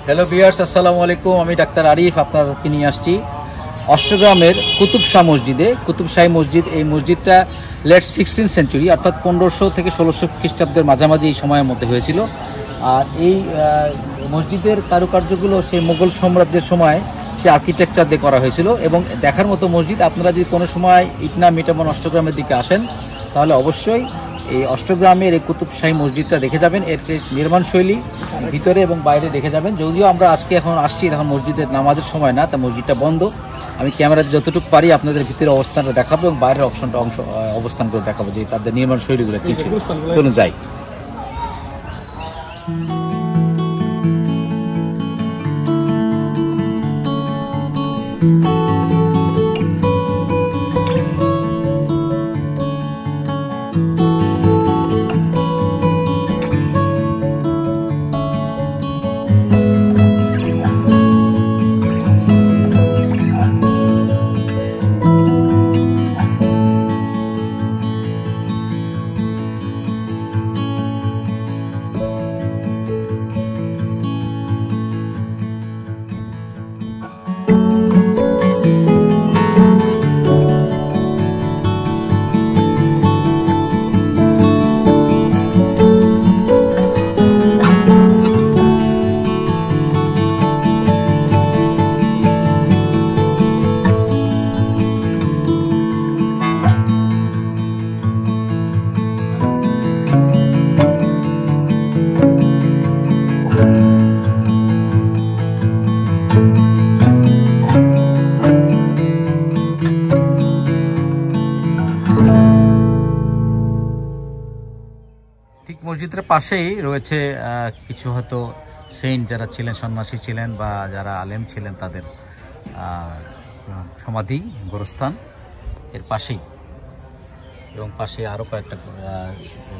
Hello viewers, আসসালামু আলাইকুম। আমি ডাক্তার আরিফ আপনাদেরকে নিয়ে আসছি অষ্টগ্রামের কুতুব শাহ মসজিদে। কুতুব শাহী মসজিদ, এই মসজিদটা লেট 16 সেঞ্চুরি অর্থাৎ 1500 থেকে 1600 খ্রিস্টাব্দের মাঝামাঝি এই সময়ের মধ্যে হয়েছিল। আর এই মসজিদের কারুকার্যগুলো সেই মোগল সাম্রাজ্যের সময় সে আর্কিটেকচার দিয়ে করা হয়েছিল এবং দেখার মতো মসজিদ। আপনারা যদি কোনো সময় ইটনা মিটামন অষ্টগ্রামের দিকে আসেন তাহলে অবশ্যই এই অষ্টগ্রামের এই কুতুব শাহী মসজিদটা দেখে যাবেন। এর নির্মাণ শৈলী ভিতরে এবং বাইরে দেখে যাবেন। যদিও আমরা আজকে এখন আসছি, এখন মসজিদের নামাজের সময় না, তা মসজিদটা বন্ধ। আমি ক্যামেরাতে যতটুকু পারি আপনাদের ভিতরে অবস্থানটা দেখাবো এবং বাইরের অবস্থান করে দেখাবো যে তাদের নির্মাণ শৈলীগুলো কী ছিল। চলুন যাই। ঠিক মসজিদের পাশেই রয়েছে কিছু হয়তো সেন্ট যারা ছিলেন, সন্ন্যাসী ছিলেন বা যারা আলেম ছিলেন, তাদের সমাধি গোরস্থান এর পাশেই। এবং পাশে আরও কয়েকটা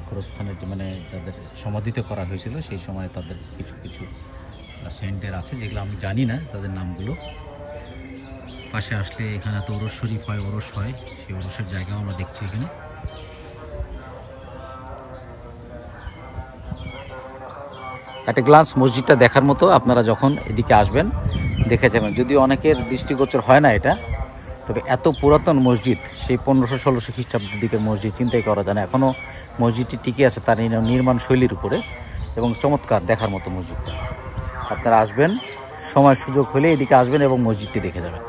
গোরস্থানের মানে যাদের সমাধিতে করা হয়েছিল সেই সময় তাদের কিছু কিছু সেন্টের আছে, যেগুলো আমি জানি না তাদের নামগুলো। পাশে আসলে এখানে তো ওরস শরীফ হয়, ওরস হয়, সেই ওরসের জায়গাও আমরা দেখছি এখানে। একটা গ্লান্স মসজিদটা দেখার মতো, আপনারা যখন এদিকে আসবেন দেখে যাবেন। যদিও অনেকের দৃষ্টিগোচর হয় না এটা, তবে এত পুরাতন মসজিদ, সেই 1500-1600 খ্রিস্টাব্দের দিকের মসজিদ, চিন্তাই করা যায় না। এখনও মসজিদটি টিকে আছে তার নির্মাণ শৈলীর উপরে এবং চমৎকার দেখার মতো মসজিদটা। আপনারা আসবেন, সময় সুযোগ হলে এদিকে আসবেন এবং মসজিদটি দেখে যাবেন।